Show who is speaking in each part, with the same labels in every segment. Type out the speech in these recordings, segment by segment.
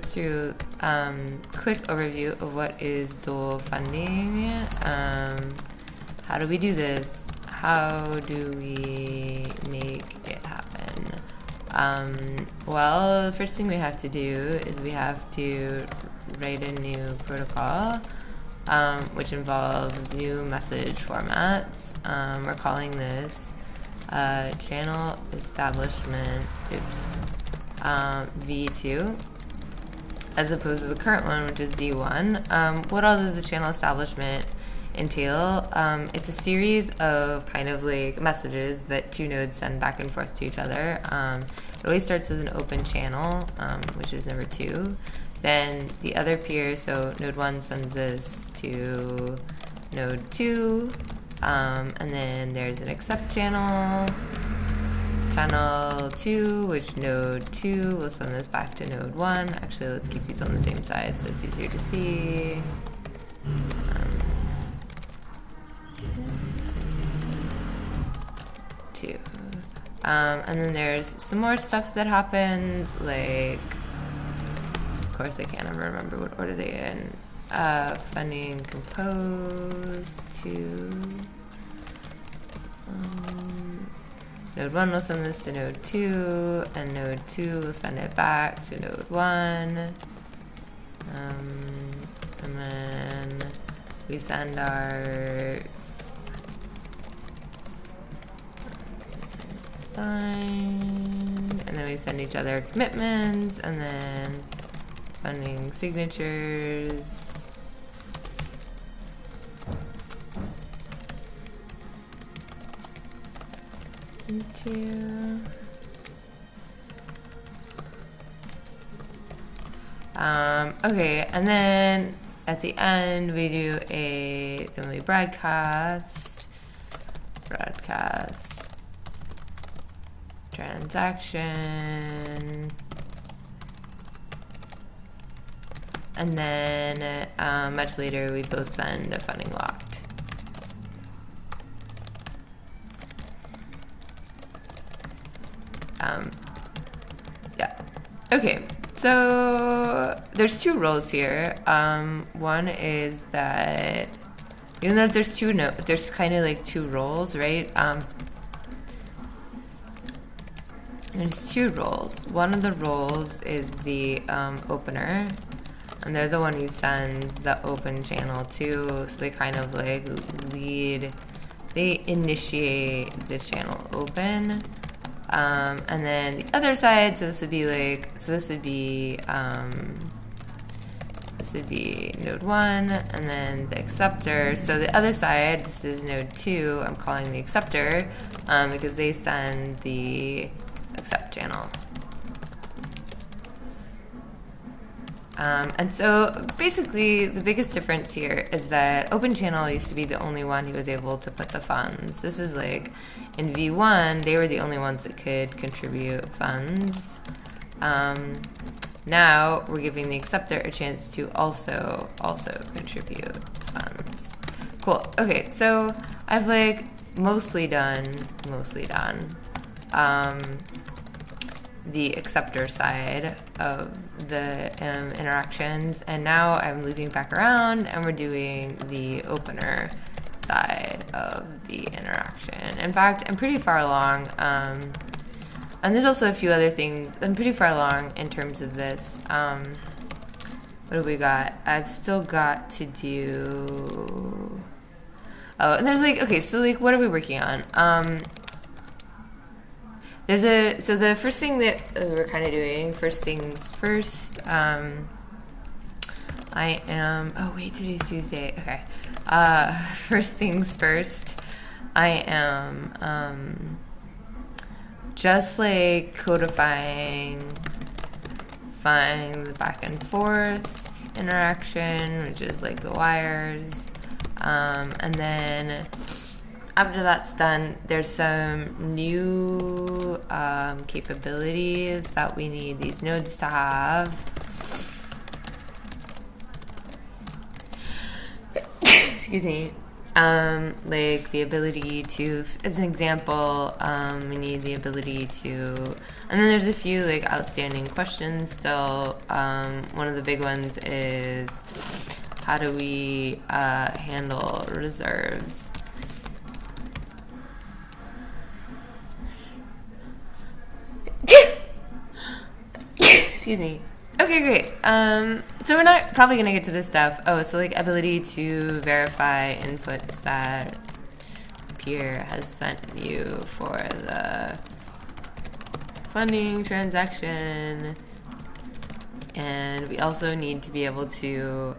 Speaker 1: through quick overview of what is dual funding. How do we do this? How do we make it happen? Well, the first thing we have to do is we have to write a new protocol, which involves new message formats. We're calling this channel establishment, v2, as opposed to the current one, which is v1. What all does the channel establishment entail? It's a series of kind of like messages that two nodes send back and forth to each other. It always starts with an open channel, which is number 2. Then the other peer, so node 1 sends this to node 2, and then there's an accept channel, channel 2, which node 2 will send this back to node 1. Actually, let's keep these on the same side so it's easier to see. Two. And then there's some more stuff that happens, like, of course I can't ever remember what order they in. Funding compose to node 1 will send this to node 2, and node 2 will send it back to node 1. And then we send our and then we send each other commitments, and then funding signatures. Into okay, and then at the end we do then we broadcast transaction, and then much later we both send a funding locked. Yeah. Okay. So there's 2 roles here. One is that even though there's there's kind of like 2 roles, right? There's 2 roles. One of the roles is the opener, and they're the one who sends the open channel to. So they kind of like they initiate the channel open. And then the other side, so this would be node 1, and then the acceptor. So the other side, this is node 2, I'm calling the acceptor, because they send the accept channel. And so basically the biggest difference here is that open channel used to be the only one who was able to put the funds. This is like in v1 they were the only ones that could contribute funds. Now we're giving the acceptor a chance to also contribute funds. Cool. Okay, so I've like mostly done the acceptor side of the interactions, and now I'm looping back around and we're doing the opener side of the interaction. In fact, I'm pretty far along, and there's also a few other things. I'm pretty far along in terms of this. What do we got? I've still got to do, oh, and there's like, okay, so like what are we working on? So the first thing that we're kind of doing, first things first, oh wait, today's Tuesday, okay. First things first, I am just like codifying the back and forth interaction, which is like the wires, and then after that's done, there's some new capabilities that we need these nodes to have. Excuse me. Like the ability to, as an example, we need the ability to And then there's a few like outstanding questions still. One of the big ones is, how do we handle reserves? Excuse me. Okay, great. So we're not probably gonna get to this stuff. Oh, so like ability to verify inputs that peer has sent you for the funding transaction. And we also need to be able to,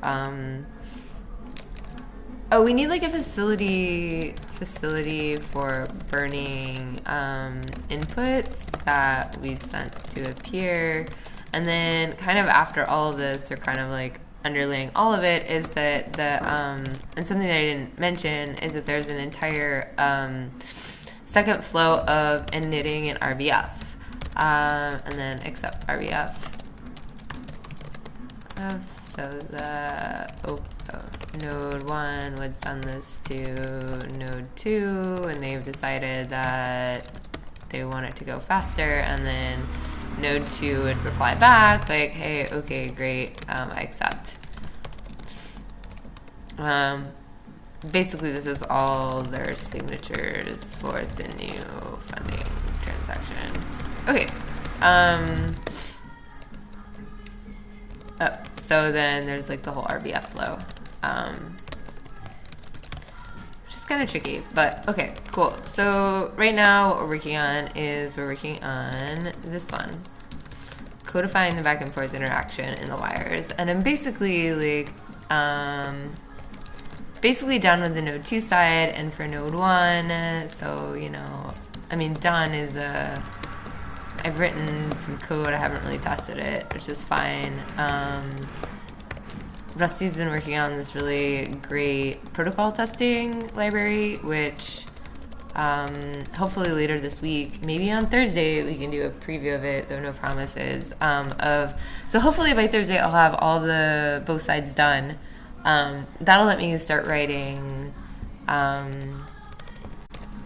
Speaker 1: we need like a facility for burning inputs that we've sent to a peer. And then kind of after all of this, or kind of like underlaying all of it, is that and something that I didn't mention is that there's an entire second flow of knitting and RBF. And then accept RBF. So the node 1 would send this to node 2, and they've decided that they want it to go faster, and then node 2 would reply back like, hey, okay, great, I accept. Basically, this is all their signatures for the new funding transaction. Okay. So then there's like the whole RBF flow, which is kind of tricky, but okay, cool. So right now what we're working on is this one, codifying the back and forth interaction in the wires. And I'm basically like, done with the node 2 side, and for node 1, so, you know, I mean, done is I've written some code, I haven't really tested it, which is fine. Rusty's been working on this really great protocol testing library, which hopefully later this week, maybe on Thursday, we can do a preview of it, though no promises. So hopefully by Thursday, I'll have all the both sides done. That'll let me start writing. So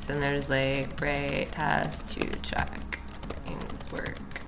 Speaker 1: then there's like, write has to check things work.